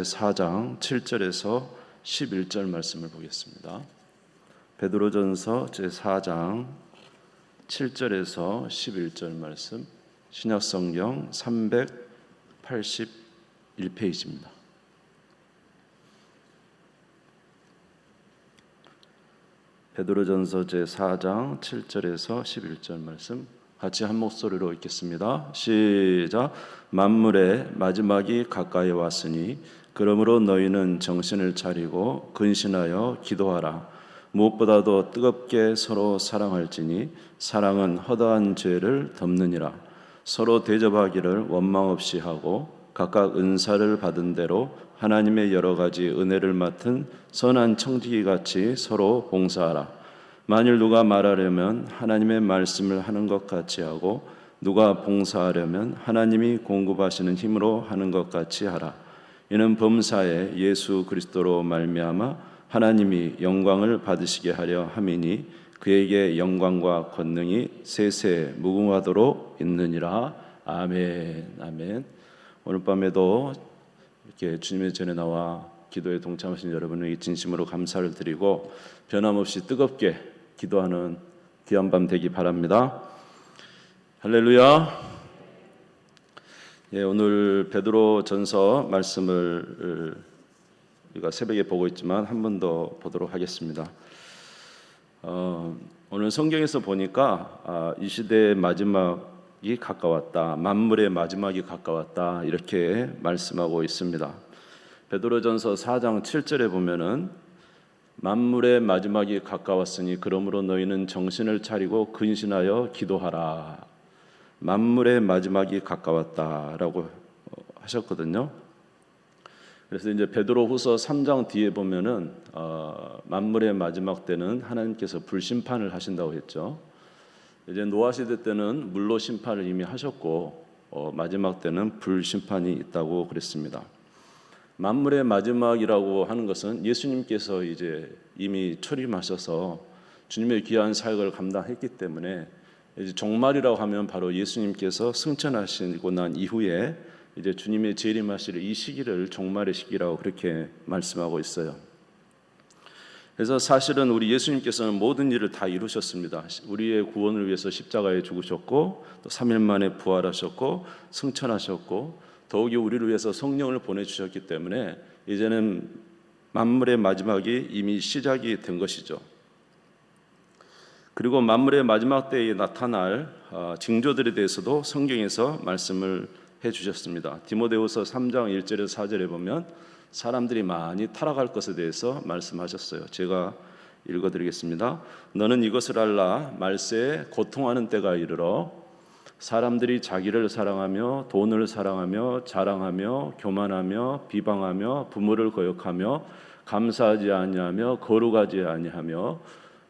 4장 7절에서 11절 말씀을 보겠습니다. 베드로전서 제4장 7절에서 11절 말씀, 신약성경 381페이지입니다. 베드로전서 제4장 7절에서 11절 말씀 같이 한 목소리로 읽겠습니다. 시작. 만물의 마지막이 가까이 왔으니 그러므로 너희는 정신을 차리고 근신하여 기도하라. 무엇보다도 뜨겁게 서로 사랑할지니 사랑은 허다한 죄를 덮느니라. 서로 대접하기를 원망 없이 하고 각각 은사를 받은 대로 하나님의 여러 가지 은혜를 맡은 선한 청지기 같이 서로 봉사하라. 만일 누가 말하려면 하나님의 말씀을 하는 것 같이 하고 누가 봉사하려면 하나님이 공급하시는 힘으로 하는 것 같이 하라. 이는 범사에 예수 그리스도로 말미암아 하나님이 영광을 받으시게 하려 함이니 그에게 영광과 권능이 세세 무궁하도록 있느니라. 아멘. 아멘. 오늘 밤에도 이렇게 주님의 전에 나와 기도에 동참하신 여러분에게 진심으로 감사를 드리고 변함없이 뜨겁게 기도하는 귀한 밤 되기 바랍니다. 할렐루야. 오늘 베드로전서 말씀을 우리가 새벽에 보고 있지만 한 번 더 보도록 하겠습니다. 오늘 성경에서 보니까 이 시대의 마지막이 가까웠다, 만물의 마지막이 가까웠다 이렇게 말씀하고 있습니다. 베드로전서 4장 7절에 보면은 만물의 마지막이 가까웠으니 그러므로 너희는 정신을 차리고 근신하여 기도하라. 만물의 마지막이 가까웠다라고 하셨거든요. 그래서 이제 베드로후서 3장 뒤에 보면은 만물의 마지막 때는 하나님께서 불심판을 하신다고 했죠. 이제 노아 시대 때는 물로 심판을 이미 하셨고 마지막 때는 불심판이 있다고 그랬습니다. 만물의 마지막이라고 하는 것은 예수님께서 이제 이미 초림하셔서 주님의 귀한 사역을 감당했기 때문에 이제 종말이라고 하면 바로 예수님께서 승천하시고 난 이후에 이제 주님의 재림하실 이 시기를 종말의 시기라고 그렇게 말씀하고 있어요. 그래서 사실은 우리 예수님께서는 모든 일을 다 이루셨습니다. 우리의 구원을 위해서 십자가에 죽으셨고 또 3일 만에 부활하셨고 승천하셨고 더욱이 우리를 위해서 성령을 보내주셨기 때문에 이제는 만물의 마지막이 이미 시작이 된 것이죠. 그리고 만물의 마지막 때에 나타날 징조들에 대해서도 성경에서 말씀을 해주셨습니다. 디모데후서 3장 1절에서 4절에 보면 사람들이 많이 타락할 것에 대해서 말씀하셨어요. 제가 읽어드리겠습니다. 너는 이것을 알라. 말세에 고통하는 때가 이르러 사람들이 자기를 사랑하며 돈을 사랑하며 자랑하며 교만하며 비방하며 부모를 거역하며 감사하지 아니하며 거룩하지 아니하며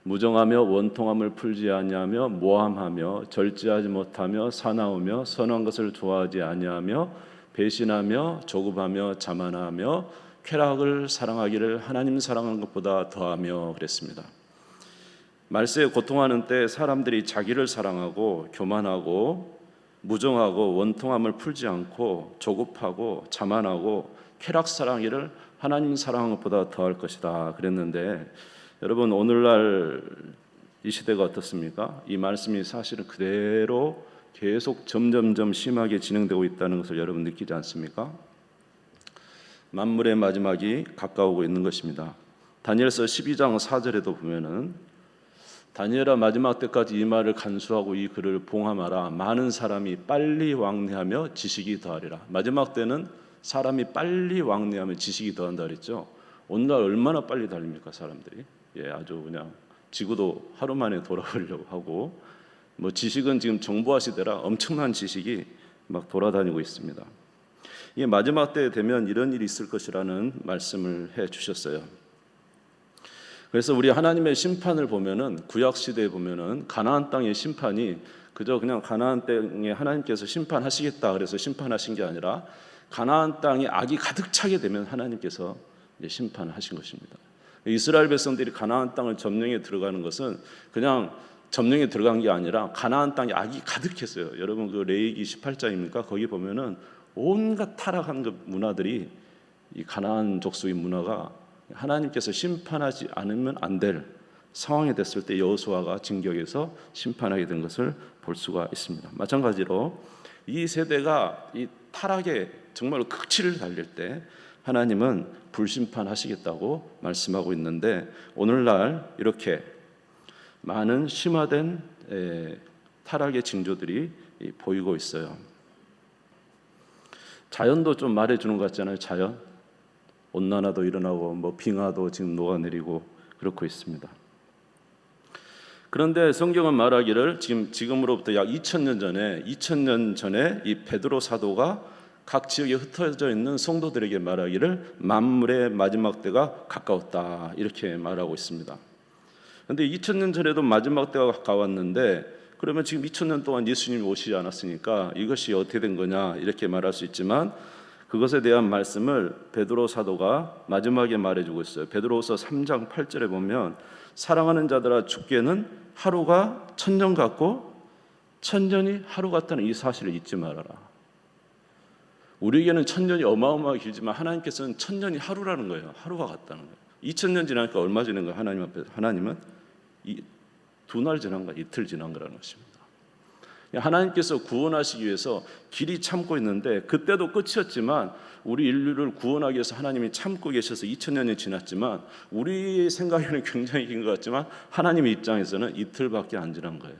무정하며 원통함을 풀지 아니하며 모함하며 절제하지 못하며 사나우며 선한 것을 좋아하지 아니하며 배신하며 조급하며 자만하며 쾌락을 사랑하기를 하나님 사랑하는 것보다 더하며 그랬습니다. 말세에 고통하는 때 사람들이 자기를 사랑하고 교만하고 무정하고 원통함을 풀지 않고 조급하고 자만하고 쾌락 사랑하기를 하나님 사랑하는 것보다 더할 것이다 그랬는데 여러분 오늘날 이 시대가 어떻습니까? 이 말씀이 사실은 그대로 계속 점점점 심하게 진행되고 있다는 것을 여러분 느끼지 않습니까? 만물의 마지막이 가까우고 있는 것입니다. 다니엘서 12장 4절에도 보면은 다니엘아 마지막 때까지 이 말을 간수하고 이 글을 봉함하라. 많은 사람이 빨리 왕래하며 지식이 더하리라. 마지막 때는 사람이 빨리 왕래하며 지식이 더한다 그랬죠. 오늘날 얼마나 빨리 달립니까 사람들이? 아주 그냥 지구도 하루 만에 돌아가려고 하고 뭐 지식은 지금 정보화 시대라 엄청난 지식이 막 돌아다니고 있습니다. 이게 마지막 때 되면 이런 일이 있을 것이라는 말씀을 해 주셨어요. 그래서 우리 하나님의 심판을 보면은 구약 시대에 보면은 가나안 땅의 심판이 그저 그냥 가나안 땅에 하나님께서 심판하시겠다 그래서 심판하신 게 아니라 가나안 땅에 악이 가득 차게 되면 하나님께서 이제 심판하신 것입니다. 이스라엘 백성들이 가나안 땅을 점령해 들어가는 것은 그냥 점령에 들어간 게 아니라 가나안 땅에 악이 가득했어요. 여러분 그 레위기 18장입니까? 거기 보면은 온갖 타락한 그 문화들이 이 가나안 족속의 문화가 하나님께서 심판하지 않으면 안 될 상황이 됐을 때 여호수아가 진격해서 심판하게 된 것을 볼 수가 있습니다. 마찬가지로 이 세대가 이 타락의 정말 극치를 달릴 때 하나님은 불심판하시겠다고 말씀하고 있는데, 오늘날 이렇게 많은 심화된 타락의 징조들이 보이고 있어요. 자연도 좀 말해주는 것 같잖아요. 자연, 온난화도 일어나고 뭐 빙하도 지금 녹아내리고 그렇고 있습니다. 그런데 성경은 말하기를 지금으로부터 약 2000년 전에 이 베드로 사도가 각 지역에 흩어져 있는 성도들에게 말하기를 만물의 마지막 때가 가까웠다, 이렇게 말하고 있습니다. 그런데 2000년 전에도 마지막 때가 가까웠는데, 그러면 지금 2000년 동안 예수님이 오시지 않았으니까 이것이 어떻게 된 거냐, 이렇게 말할 수 있지만 그것에 대한 말씀을 베드로 사도가 마지막에 말해주고 있어요. 베드로후서 3장 8절에 보면 사랑하는 자들아, 주께는 하루가 천년 같고 천년이 하루 같다는 이 사실을 잊지 말아라. 우리에게는 천년이 어마어마하게 길지만 하나님께서는 천년이 하루라는 거예요. 하루가 같다는 거예요. 2000년 지나니까 얼마 지난 거예요? 하나님 앞에 하나님은 두 날 지난 거, 이틀 지난 거라는 것입니다. 하나님께서 구원하시기 위해서 길이 참고 있는데, 그때도 끝이었지만 우리 인류를 구원하기 위해서 하나님이 참고 계셔서 2000년이 지났지만 우리 생각에는 굉장히 긴 것 같지만 하나님의 입장에서는 이틀밖에 안 지난 거예요.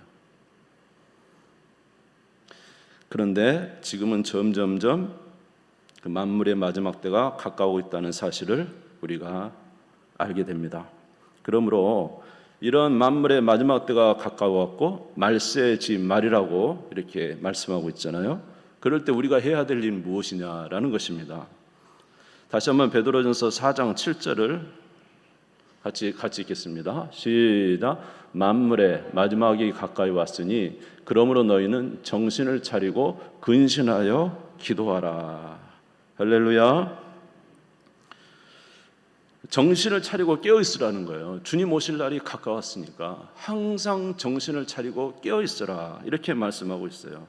그런데 지금은 점점점 그 만물의 마지막 때가 가까우고 있다는 사실을 우리가 알게 됩니다. 그러므로 이런 만물의 마지막 때가 가까웠고 말세지 말이라고 이렇게 말씀하고 있잖아요. 그럴 때 우리가 해야 될 일은 무엇이냐라는 것입니다. 다시 한번 베드로전서 4장 7절을 같이 읽겠습니다. 시작. 만물의 마지막이 가까이 왔으니 그러므로 너희는 정신을 차리고 근신하여 기도하라. 할렐루야. 정신을 차리고 깨어있으라는 거예요. 주님 오실 날이 가까웠으니까 항상 정신을 차리고 깨어있으라, 이렇게 말씀하고 있어요.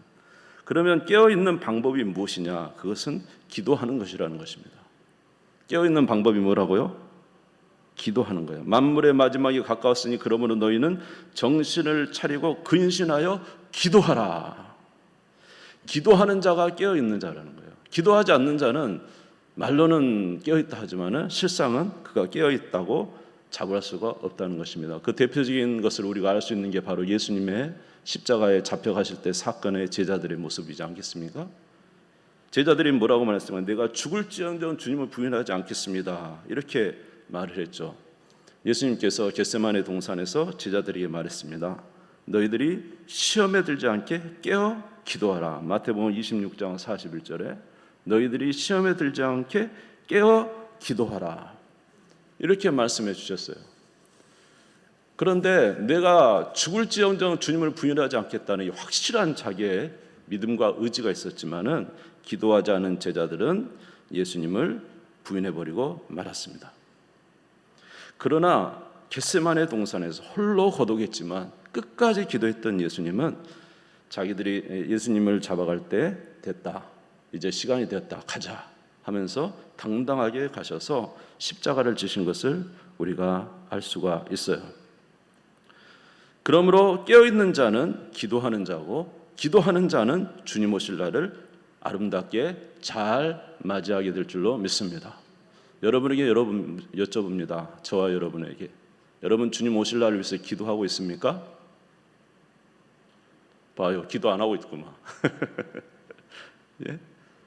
그러면 깨어있는 방법이 무엇이냐? 그것은 기도하는 것이라는 것입니다. 깨어있는 방법이 뭐라고요? 기도하는 거예요. 만물의 마지막이 가까웠으니 그러므로 너희는 정신을 차리고 근신하여 기도하라. 기도하는 자가 깨어있는 자라는 거예요. 기도하지 않는 자는 말로는 깨어있다 하지만 실상은 그가 깨어있다고 자부할 수가 없다는 것입니다. 그 대표적인 것을 우리가 알 수 있는 게 바로 예수님의 십자가에 잡혀가실 때 사건의 제자들의 모습이지 않겠습니까? 제자들이 뭐라고 말했습니까? 내가 죽을지언정 주님을 부인하지 않겠습니다, 이렇게 말을 했죠. 예수님께서 겟세마네 동산에서 제자들에게 말했습니다. 너희들이 시험에 들지 않게 깨어 기도하라. 마태복음 26장 41절에 너희들이 시험에 들지 않게 깨어 기도하라, 이렇게 말씀해 주셨어요. 그런데 내가 죽을지언정 주님을 부인하지 않겠다는 이 확실한 자기의 믿음과 의지가 있었지만은 기도하지 않은 제자들은 예수님을 부인해버리고 말았습니다. 그러나 겟세마네 동산에서 홀로 거독했지만 끝까지 기도했던 예수님은 자기들이 예수님을 잡아갈 때 됐다, 이제 시간이 되었다, 가자 하면서 당당하게 가셔서 십자가를 지신 것을 우리가 알 수가 있어요. 그러므로 깨어있는 자는 기도하는 자고, 기도하는 자는 주님 오실 날을 아름답게 잘 맞이하게 될 줄로 믿습니다. 여러분에게 여쭤봅니다. 저와 여러분에게, 여러분 주님 오실 날을 위해서 기도하고 있습니까? 봐요, 기도 안 하고 있구만. 예?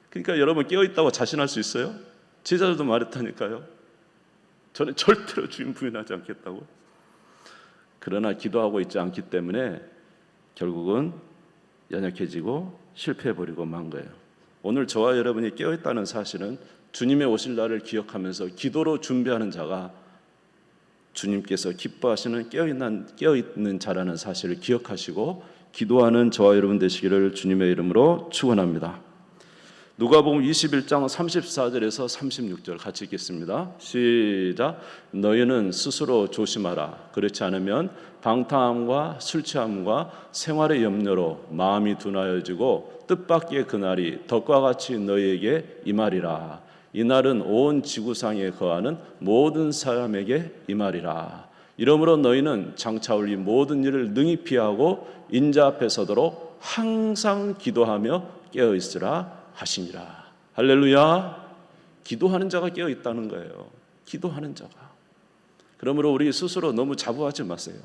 그러니까 여러분 깨어있다고 자신할 수 있어요? 제자들도 말했다니까요. 저는 절대로 주님 부인하지 않겠다고. 그러나 기도하고 있지 않기 때문에 결국은 연약해지고 실패해버리고 만 거예요. 오늘 저와 여러분이 깨어있다는 사실은 주님의 오실 날을 기억하면서 기도로 준비하는 자가 주님께서 기뻐하시는 깨어있는 자라는 사실을 기억하시고 기도하는 저와 여러분 되시기를 주님의 이름으로 축원합니다. 누가복음 21장 34절에서 36절 같이 읽겠습니다. 시작. 너희는 스스로 조심하라. 그렇지 않으면 방탕함과 술 취함과 생활의 염려로 마음이 둔하여지고 뜻밖의 그날이 덕과 같이 너희에게 임하리라. 이날은 온 지구상에 거하는 모든 사람에게 임하리라. 이러므로 너희는 장차 올 이 모든 일을 능히 피하고 인자 앞에 서도록 항상 기도하며 깨어 있으라 하시니라. 할렐루야. 기도하는 자가 깨어 있다는 거예요. 기도하는 자가. 그러므로 우리 스스로 너무 자부하지 마세요.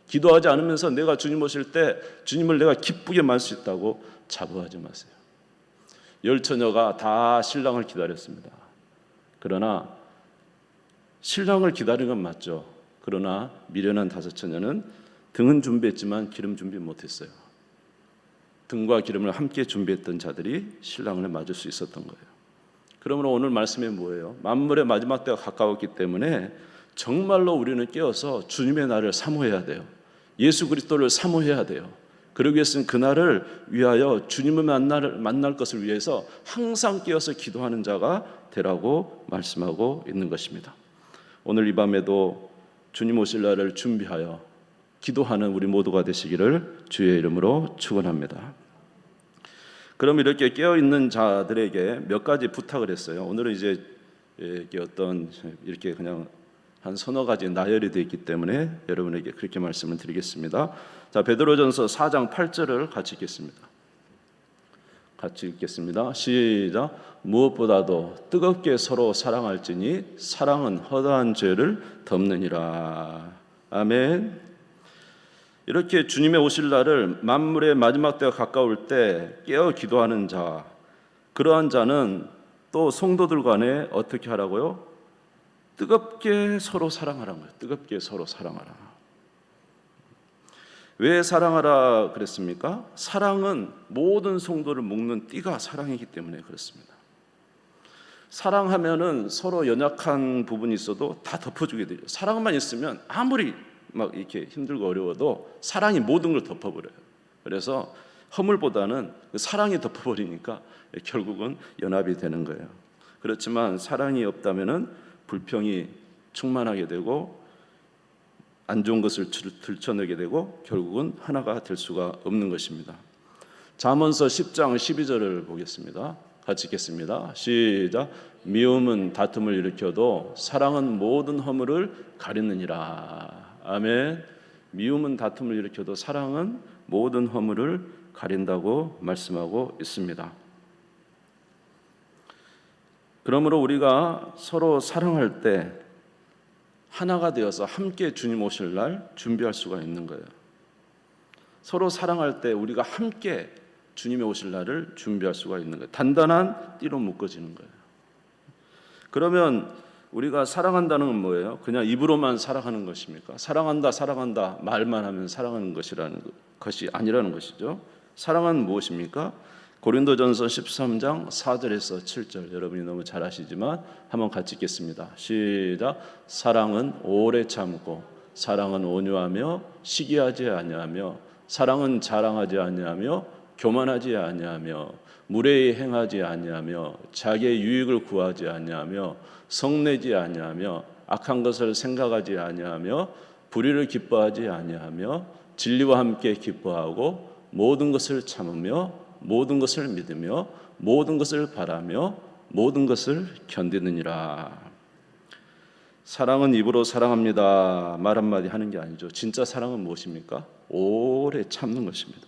기도하지 않으면서 내가 주님 오실 때 주님을 내가 기쁘게 맞을 수 있다고 자부하지 마세요. 열 처녀가 다 신랑을 기다렸습니다. 그러나 신랑을 기다리는 건 맞죠. 그러나 미련한 다섯 처녀는 등은 준비했지만 기름 준비 못했어요. 등과 기름을 함께 준비했던 자들이 신랑을 맞을 수 있었던 거예요. 그러므로 오늘 말씀이 뭐예요? 만물의 마지막 때가 가까웠기 때문에 정말로 우리는 깨어서 주님의 날을 사모해야 돼요. 예수 그리스도를 사모해야 돼요. 그러기 위해서는 그날을 위하여 주님을 만날 것을 위해서 항상 깨어서 기도하는 자가 되라고 말씀하고 있는 것입니다. 오늘 이 밤에도 주님 오실 날을 준비하여 기도하는 우리 모두가 되시기를 주의 이름으로 축원합니다. 그럼 이렇게 깨어있는 자들에게 몇 가지 부탁을 했어요. 오늘은 이제 이렇게 그냥 한 서너 가지 나열이 되어 있기 때문에 여러분에게 그렇게 말씀을 드리겠습니다. 자, 베드로전서 4장 8절을 같이 읽겠습니다. 같이 읽겠습니다. 시작. 무엇보다도 뜨겁게 서로 사랑할지니 사랑은 허다한 죄를 덮느니라. 아멘. 이렇게 주님의 오실 날을 만물의 마지막 때가 가까울 때 깨어 기도하는 자, 그러한 자는 또 성도들 간에 어떻게 하라고요? 뜨겁게 서로 사랑하라는 거예요. 뜨겁게 서로 사랑하라. 왜 사랑하라 그랬습니까? 사랑은 모든 성도를 묶는 띠가 사랑이기 때문에 그렇습니다. 사랑하면은 서로 연약한 부분이 있어도 다 덮어주게 되죠. 사랑만 있으면 아무리 막 이렇게 힘들고 어려워도 사랑이 모든 걸 덮어버려요. 그래서 허물보다는 사랑이 덮어버리니까 결국은 연합이 되는 거예요. 그렇지만 사랑이 없다면은 불평이 충만하게 되고 안 좋은 것을 들춰내게 되고 결국은 하나가 될 수가 없는 것입니다. 잠언서 10장 12절을 보겠습니다. 같이 읽겠습니다. 시작. 미움은 다툼을 일으켜도 사랑은 모든 허물을 가리느니라. 아멘. 미움은 다툼을 일으켜도 사랑은 모든 허물을 가린다고 말씀하고 있습니다. 그러므로 우리가 서로 사랑할 때 하나가 되어서 함께 주님 오실 날 준비할 수가 있는 거예요. 서로 사랑할 때 우리가 함께 주님의 오실 날을 준비할 수가 있는 거예요. 단단한 띠로 묶어지는 거예요. 그러면 우리가 사랑한다는 건 뭐예요? 그냥 입으로만 사랑하는 것입니까? 사랑한다, 사랑한다 말만 하면 사랑하는 것이 아니라는 것이죠. 사랑은 무엇입니까? 고린도전서 13장 4절에서 7절 여러분이 너무 잘 아시지만 한번 같이 읽겠습니다. 시작. 사랑은 오래 참고 사랑은 온유하며 시기하지 아니하며 사랑은 자랑하지 아니하며 교만하지 아니하며 무례히 행하지 아니하며 자기의 유익을 구하지 아니하며 성내지 아니하며 악한 것을 생각하지 아니하며 불의를 기뻐하지 아니하며 진리와 함께 기뻐하고 모든 것을 참으며 모든 것을 믿으며 모든 것을 바라며 모든 것을 견디느니라. 사랑은 입으로 사랑합니다 말 한마디 하는 게 아니죠. 진짜 사랑은 무엇입니까? 오래 참는 것입니다.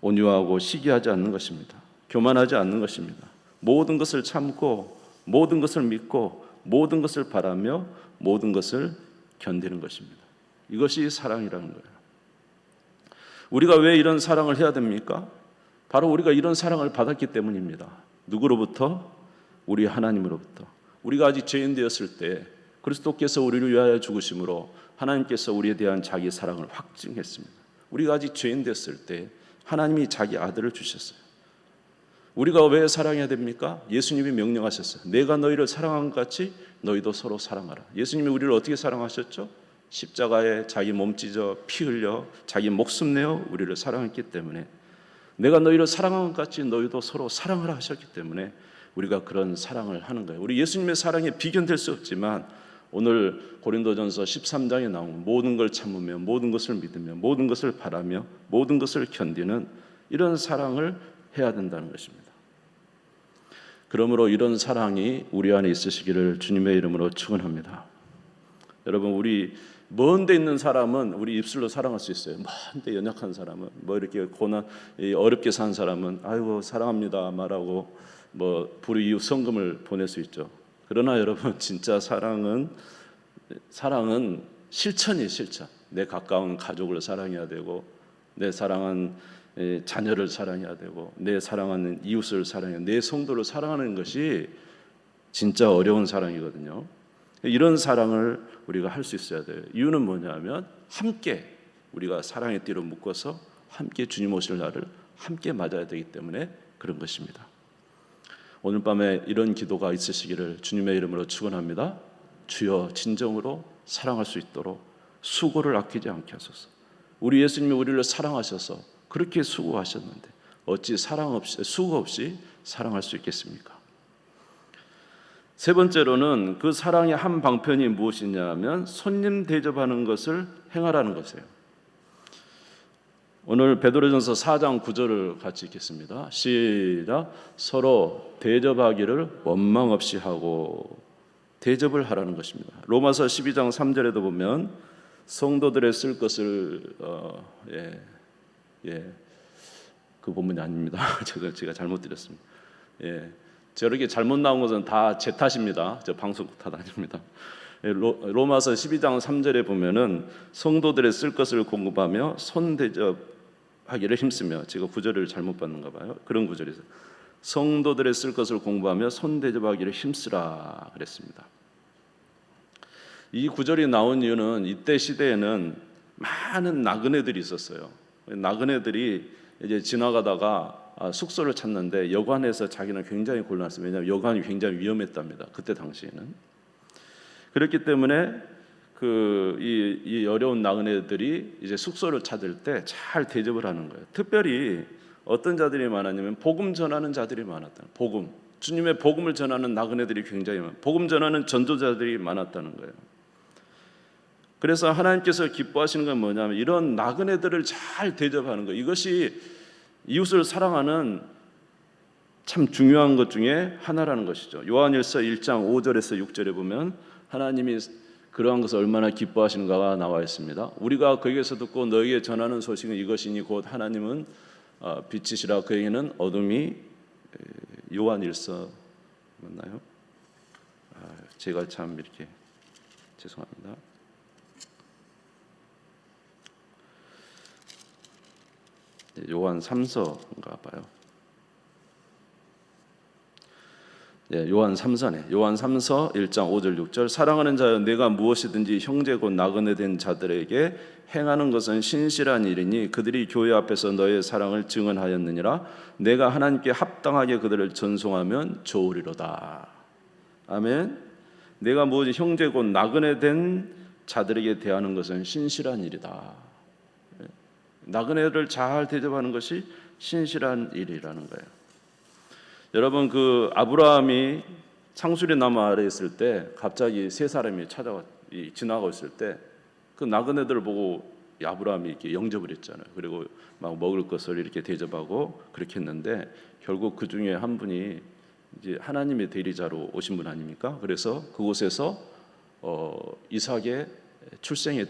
온유하고 시기하지 않는 것입니다. 교만하지 않는 것입니다. 모든 것을 참고 모든 것을 믿고 모든 것을 바라며 모든 것을 견디는 것입니다. 이것이 사랑이라는 거예요. 우리가 왜 이런 사랑을 해야 됩니까? 바로 우리가 이런 사랑을 받았기 때문입니다. 누구로부터? 우리 하나님으로부터. 우리가 아직 죄인 되었을 때 그리스도께서 우리를 위하여 죽으심으로 하나님께서 우리에 대한 자기 사랑을 확증했습니다. 우리가 아직 죄인 되었을 때 하나님이 자기 아들을 주셨어요. 우리가 왜 사랑해야 됩니까? 예수님이 명령하셨어요. 내가 너희를 사랑한 것 같이 너희도 서로 사랑하라. 예수님이 우리를 어떻게 사랑하셨죠? 십자가에 자기 몸 찢어 피 흘려 자기 목숨 내어 우리를 사랑했기 때문에 내가 너희를 사랑한 것 같이 너희도 서로 사랑하라 하셨기 때문에 우리가 그런 사랑을 하는 거예요. 우리 예수님의 사랑에 비견될 수 없지만 오늘 고린도전서 13장에 나온 모든 걸 참으며 모든 것을 믿으며 모든 것을 바라며 모든 것을 견디는 이런 사랑을 해야 된다는 것입니다. 그러므로 이런 사랑이 우리 안에 있으시기를 주님의 이름으로 축원합니다. 여러분, 우리 먼 데 있는 사람은 우리 입술로 사랑할 수 있어요. 먼 데 연약한 사람은, 뭐 이렇게 고난 어렵게 산 사람은 아이고 사랑합니다 말하고 뭐 불이웃 성금을 보낼 수 있죠. 그러나 여러분, 진짜 사랑은 실천이에요. 실천. 내 가까운 가족을 사랑해야 되고, 내 사랑한 자녀를 사랑해야 되고, 내 사랑하는 이웃을 사랑해야, 내 성도를 사랑하는 것이 진짜 어려운 사랑이거든요. 이런 사랑을 우리가 할 수 있어야 돼요. 이유는 뭐냐면 함께 우리가 사랑의 띠로 묶어서 함께 주님 오실 날을 함께 맞아야 되기 때문에 그런 것입니다. 오늘 밤에 이런 기도가 있으시기를 주님의 이름으로 축원합니다. 주여, 진정으로 사랑할 수 있도록 수고를 아끼지 않게 하소서. 우리 예수님이 우리를 사랑하셔서 그렇게 수고하셨는데 어찌 수고 없이 사랑할 수 있겠습니까? 세 번째로는 그 사랑의 한 방편이 무엇이냐면 손님 대접하는 것을 행하라는 것이에요. 오늘 베드로전서 4장 9절을 같이 읽겠습니다. 시작. 서로 대접하기를 원망 없이 하고, 대접을 하라는 것입니다. 로마서 12장 3절에도 보면 성도들의 쓸 것을 그 본문이 아닙니다. 제가 잘못 드렸습니다. 저렇게 잘못 나온 것은 다 제 탓입니다. 저 방송 탓 아닙니다. 로마서 12장 3절에 보면은 성도들의 쓸 것을 공급하며 손 대접하기를 힘쓰며, 제가 구절을 잘못 봤는가 봐요. 그런 구절에서 성도들의 쓸 것을 공부하며 손 대접하기를 힘쓰라 그랬습니다. 이 구절이 나온 이유는 이때 시대에는 많은 나그네들이 있었어요. 나그네들이 이제 지나가다가 숙소를 찾는데 여관에서 자기는 굉장히 곤란했어요. 왜냐하면 여관이 굉장히 위험했답니다. 그때 당시에는. 그렇기 때문에 이 어려운 나그네들이 이제 숙소를 찾을 때 잘 대접을 하는 거예요. 특별히 어떤 자들이 많았냐면 복음 전하는 자들이 많았다. 복음, 주님의 복음을 전하는 나그네들이 굉장히 복음 전하는 전도자들이 많았다는 거예요. 그래서 하나님께서 기뻐하시는 건 뭐냐면 이런 나그네들을 잘 대접하는 거. 이것이 이웃을 사랑하는 참 중요한 것 중에 하나라는 것이죠. 요한일서 1장 5절에서 6절에 보면 하나님이 그러한 것을 얼마나 기뻐하시는가가 나와 있습니다. 우리가 그에게서 듣고 너희에게 전하는 소식은 이것이니 곧 하나님은 빛이시라 그에게는 어둠이, 요한일서 맞나요? 제가 참 이렇게 죄송합니다. 요한 3서인가 봐요. 요한 3서네. 요한 3서 1장 5절 6절. 사랑하는 자여, 내가 무엇이든지 형제 곧 나그네 된 자들에게 행하는 것은 신실한 일이니 그들이 교회 앞에서 너의 사랑을 증언하였느니라. 내가 하나님께 합당하게 그들을 전송하면 좋으리로다. 아멘. 내가 무엇이 형제 곧 나그네 된 자들에게 대하는 것은 신실한 일이다. 나그네를 잘 대접하는 것이 신실한 일이라는 거예요. 여러분, 그 아브라함이 상수리 나무 아래에 있을 때 갑자기 세 사람이 지나가고 있을 때 그 나그네들을 보고 아브라함이 이렇게 영접을 했잖아요. 그리고 막 먹을 것을 이렇게 대접하고 그렇게 했는데 결국 그 중에 한 분이 이제 하나님의 대리자로 오신 분 아닙니까? 그래서 그곳에서 이삭의 출생에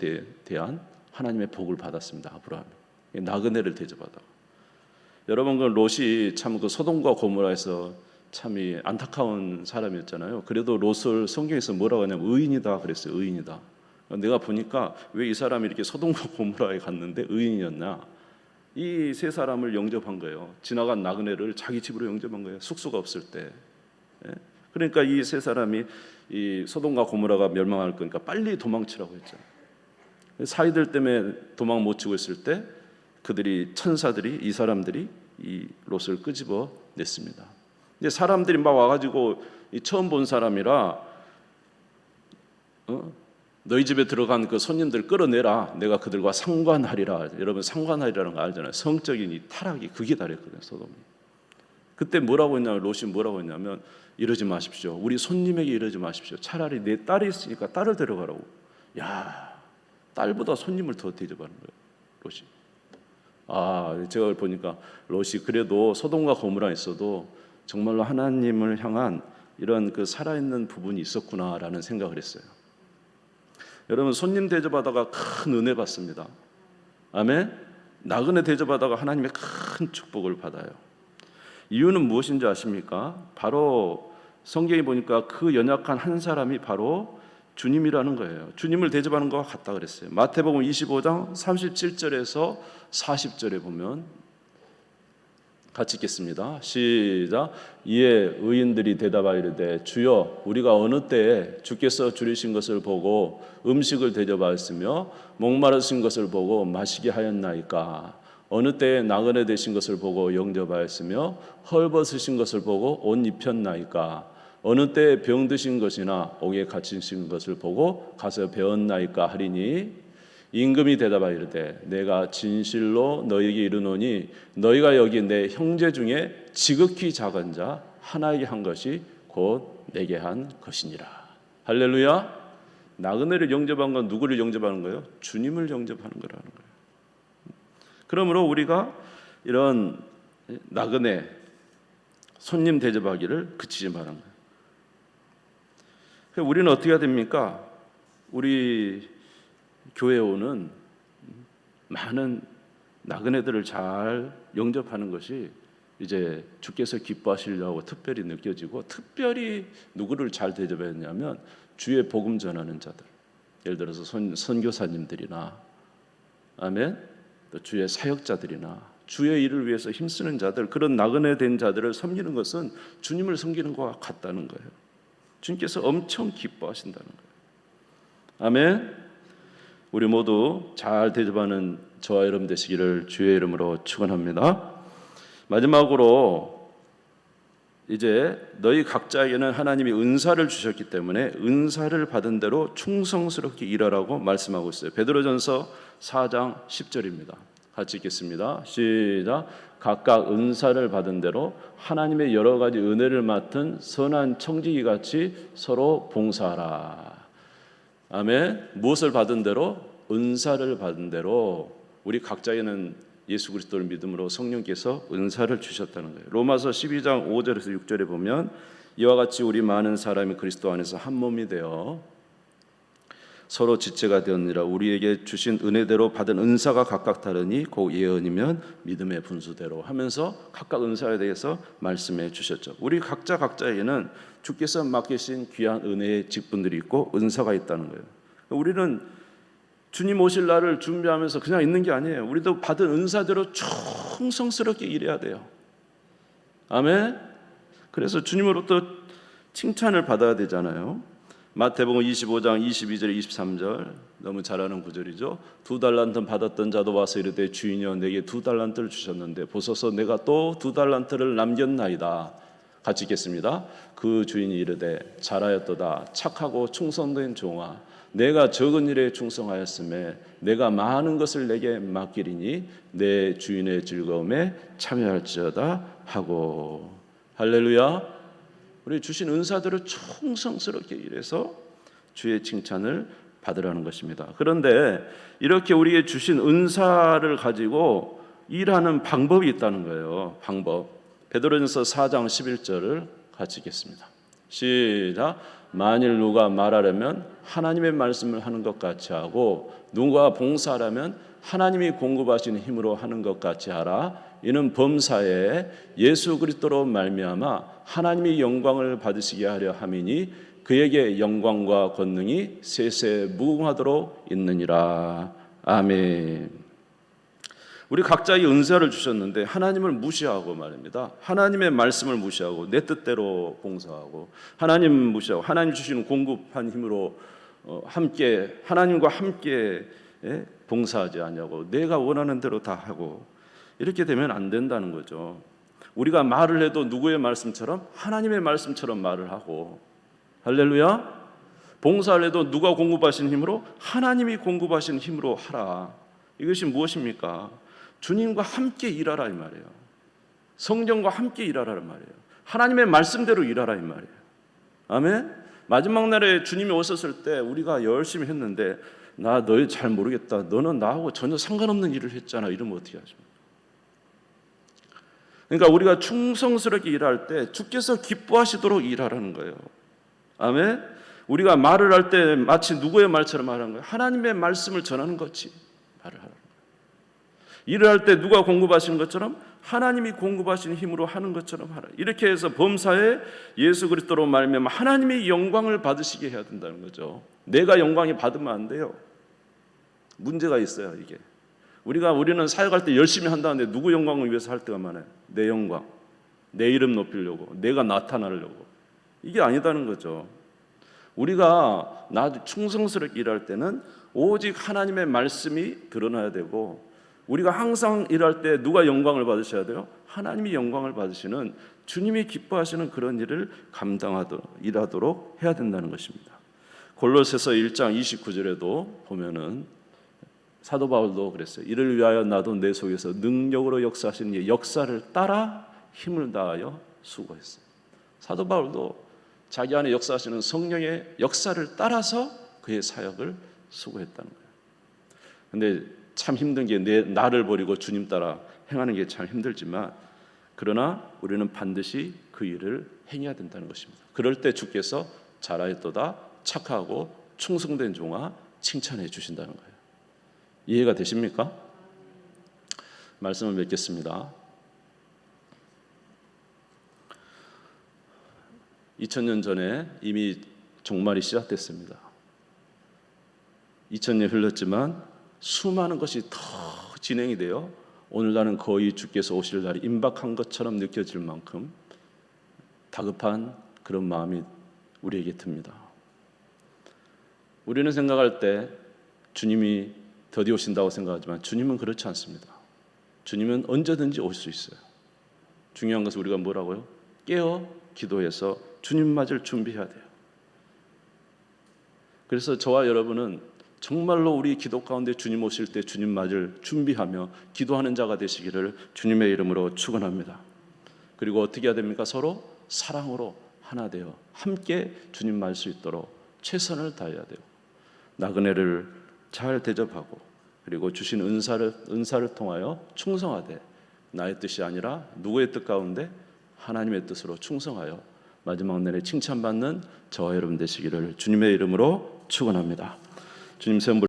대한 하나님의 복을 받았습니다. 아브라함이 나그네를 대접하다가. 여러분, 그 롯이 참 그 소돔과 고모라에서 참 안타까운 사람이었잖아요. 그래도 롯을 성경에서 뭐라고 하냐면 의인이다 그랬어요. 의인이다. 내가 보니까 왜 이 사람이 이렇게 소돔과 고모라에 갔는데 의인이었나? 이 세 사람을 영접한 거예요. 지나간 나그네를 자기 집으로 영접한 거예요. 숙소가 없을 때. 그러니까 이 세 사람이 이 소돔과 고모라가 멸망할 거니까 빨리 도망치라고 했잖아요. 사이들 때문에 도망 못 치고 있을 때 천사들이 이 사람들이 이 롯을 끄집어 냈습니다. 근데 사람들이 막 와가지고 처음 본 사람이라 너희 집에 들어간 그 손님들 끌어내라. 내가 그들과 상관하리라. 여러분, 상관하리라는 거 알잖아요. 성적인 이 타락이 극에 달했거든요. 소돔이. 그때 뭐라고 했냐면 롯이 뭐라고 했냐면 이러지 마십시오. 우리 손님에게 이러지 마십시오. 차라리 내 딸이 있으니까 딸을 데려가라고. 야, 딸보다 손님을 더 대접하는 거예요. 롯이. 제가 보니까 롯이 그래도 소돔과 고모라 있어도 정말로 하나님을 향한 이런 그 살아있는 부분이 있었구나라는 생각을 했어요. 여러분, 손님 대접하다가 큰 은혜 받습니다. 아멘. 나그네 대접하다가 하나님의 큰 축복을 받아요. 이유는 무엇인지 아십니까? 바로 성경에 보니까 그 연약한 한 사람이 바로 주님이라는 거예요. 주님을 대접하는 것과 같다 그랬어요. 마태복음 25장 37절에서 40절에 보면 같이 읽겠습니다. 시작. 이에 의인들이 대답하이르되 주여 우리가 어느 때에 주께서 줄이신 것을 보고 음식을 대접하였으며 목마르신 것을 보고 마시게 하였나이까? 어느 때에 나그네 되신 것을 보고 영접하였으며 헐벗으신 것을 보고 옷 입혔나이까? 어느 때에 병드신 것이나 옥에 갇히신 것을 보고 가서 배웠나이까 하리니 임금이 대답하여 이르되 내가 진실로 너희에게 이르노니 너희가 여기 내 형제 중에 지극히 작은 자 하나에게 한 것이 곧 내게 한 것이니라. 할렐루야. 나그네를 영접한 건 누구를 영접하는 거예요? 주님을 영접하는 거라는 거예요. 그러므로 우리가 이런 나그네 손님 대접하기를 그치지 말라는 거예요. 우리는 어떻게 해야 됩니까? 우리 교회에 오는 많은 나그네들을 잘 영접하는 것이 이제 주께서 기뻐하시려고 특별히 느껴지고, 특별히 누구를 잘 대접했냐면 주의 복음 전하는 자들, 예를 들어서 선교사님들이나 아멘, 또 주의 사역자들이나 주의 일을 위해서 힘쓰는 자들, 그런 나그네 된 자들을 섬기는 것은 주님을 섬기는 것과 같다는 거예요. 주님께서 엄청 기뻐하신다는 거예요. 아멘. 우리 모두 잘 대접하는 저와 여러분 되시기를 주의 이름으로 축원합니다. 마지막으로 이제 너희 각자에게는 하나님이 은사를 주셨기 때문에 은사를 받은 대로 충성스럽게 일하라고 말씀하고 있어요. 베드로전서 4장 10절입니다. 같이 읽겠습니다. 시작. 각각 은사를 받은 대로 하나님의 여러 가지 은혜를 맡은 선한 청지기 같이 서로 봉사하라. 아멘. 무엇을 받은 대로? 은사를 받은 대로 우리 각자에는 예수 그리스도를 믿음으로 성령께서 은사를 주셨다는 거예요. 로마서 12장 5절에서 6절에 보면 이와 같이 우리 많은 사람이 그리스도 안에서 한 몸이 되어 서로 지체가 되었느니라. 우리에게 주신 은혜대로 받은 은사가 각각 다르니 곧 예언이면 믿음의 분수대로 하면서 각각 은사에 대해서 말씀해 주셨죠. 우리 각자에게는 주께서 맡기신 귀한 은혜의 직분들이 있고 은사가 있다는 거예요. 우리는 주님 오실 날을 준비하면서 그냥 있는 게 아니에요. 우리도 받은 은사대로 충성스럽게 일해야 돼요. 아멘. 그래서 주님으로부터 칭찬을 받아야 되잖아요. 마태복음 25장 22절 23절 너무 잘 아는 구절이죠. 2달란트 받았던 자도 와서 이르되 주인이여 내게 2달란트를 주셨는데 보소서 내가 또 2달란트를 남겼나이다. 같이 읽겠습니다. 그 주인이 이르되 잘하였도다 착하고 충성된 종아 내가 적은 일에 충성하였음에 내가 많은 것을 내게 맡기리니 내 주인의 즐거움에 참여할지어다 하고. 할렐루야. 우리 주신 은사들을 충성스럽게 일해서 주의 칭찬을 받으라는 것입니다. 그런데 이렇게 우리에게 주신 은사를 가지고 일하는 방법이 있다는 거예요. 방법. 베드로전서 4장 11절을 같이 읽겠습니다. 시작. 만일 누가 말하려면 하나님의 말씀을 하는 것 같이 하고 누가 봉사하려면 하나님이 공급하시는 힘으로 하는 것 같이 하라. 이는 범사에 예수 그리스도로 말미암아 하나님이 영광을 받으시게 하려 함이니 그에게 영광과 권능이 세세 무궁하도록 있느니라. 아멘. 우리 각자의 은사를 주셨는데 하나님을 무시하고 말입니다. 하나님의 말씀을 무시하고 내 뜻대로 봉사하고 하나님 무시하고 하나님 주시는 공급한 힘으로 함께 하나님과 함께 봉사하지 않냐고 내가 원하는 대로 다 하고 이렇게 되면 안 된다는 거죠. 우리가 말을 해도 누구의 말씀처럼? 하나님의 말씀처럼 말을 하고. 할렐루야. 봉사를 해도 누가 공급하신 힘으로? 하나님이 공급하신 힘으로 하라. 이것이 무엇입니까? 주님과 함께 일하라 이 말이에요. 성령과 함께 일하라 이 말이에요. 하나님의 말씀대로 일하라 이 말이에요. 아멘. 마지막 날에 주님이 오셨을 때 우리가 열심히 했는데 나 너희 잘 모르겠다. 너는 나하고 전혀 상관없는 일을 했잖아. 이러면 어떻게 하십니까? 그러니까 우리가 충성스럽게 일할 때 주께서 기뻐하시도록 일하라는 거예요. 아멘. 우리가 말을 할 때 마치 누구의 말처럼 말하는 거예요? 하나님의 말씀을 전하는 것이 말을 하라는 거예요. 일을 할 때 누가 공급하시는 것처럼 하나님이 공급하시는 힘으로 하는 것처럼 하라. 이렇게 해서 범사에 예수 그리스도로 말미암아 하나님이 영광을 받으시게 해야 된다는 거죠. 내가 영광이 받으면 안 돼요. 문제가 있어요. 이게 우리는 사역할 때 열심히 한다는데 누구 영광을 위해서 할 때가 많아요. 내 영광, 내 이름 높이려고, 내가 나타나려고. 이게 아니다는 거죠. 우리가 충성스럽게 일할 때는 오직 하나님의 말씀이 드러나야 되고, 우리가 항상 일할 때 누가 영광을 받으셔야 돼요? 하나님이 영광을 받으시는, 주님이 기뻐하시는 그런 일을 감당하도록 일하도록 해야 된다는 것입니다. 골로새서 1장 29절에도 보면은 사도 바울도 그랬어요. 이를 위하여 나도 내 속에서 능력으로 역사하시는 이 역사를 따라 힘을 다하여 수고했어요. 사도 바울도 자기 안에 역사하시는 성령의 역사를 따라서 그의 사역을 수고했다는 거예요. 근데 참 힘든 게 나를 버리고 주님 따라 행하는 게 참 힘들지만, 그러나 우리는 반드시 그 일을 행해야 된다는 것입니다. 그럴 때 주께서 잘하였도다 착하고 충성된 종아 칭찬해 주신다는 거예요. 이해가 되십니까? 말씀을 맺겠습니다. 2000년 전에 이미 종말이 시작됐습니다. 2000년 흘렀지만 수많은 것이 더 진행이 되어 오늘날은 거의 주께서 오실 날이 임박한 것처럼 느껴질 만큼 다급한 그런 마음이 우리에게 듭니다. 우리는 생각할 때 주님이 더디 오신다고 생각하지만 주님은 그렇지 않습니다. 주님은 언제든지 올 수 있어요. 중요한 것은 우리가 뭐라고요? 깨어 기도해서 주님 맞을 준비해야 돼요. 그래서 저와 여러분은 정말로 우리 기도 가운데 주님 오실 때 주님 맞을 준비하며 기도하는 자가 되시기를 주님의 이름으로 축원합니다. 그리고 어떻게 해야 됩니까? 서로 사랑으로 하나 되어 함께 주님 맞을 수 있도록 최선을 다해야 돼요. 나그네를 잘 대접하고, 그리고 주신 은사를 통하여 충성하되, 나의 뜻이 아니라 누구의 뜻 가운데 하나님의 뜻으로 충성하여 마지막 날에 칭찬받는 저와 여러분 되시기를 주님의 이름으로 축원합니다. 주님 세 분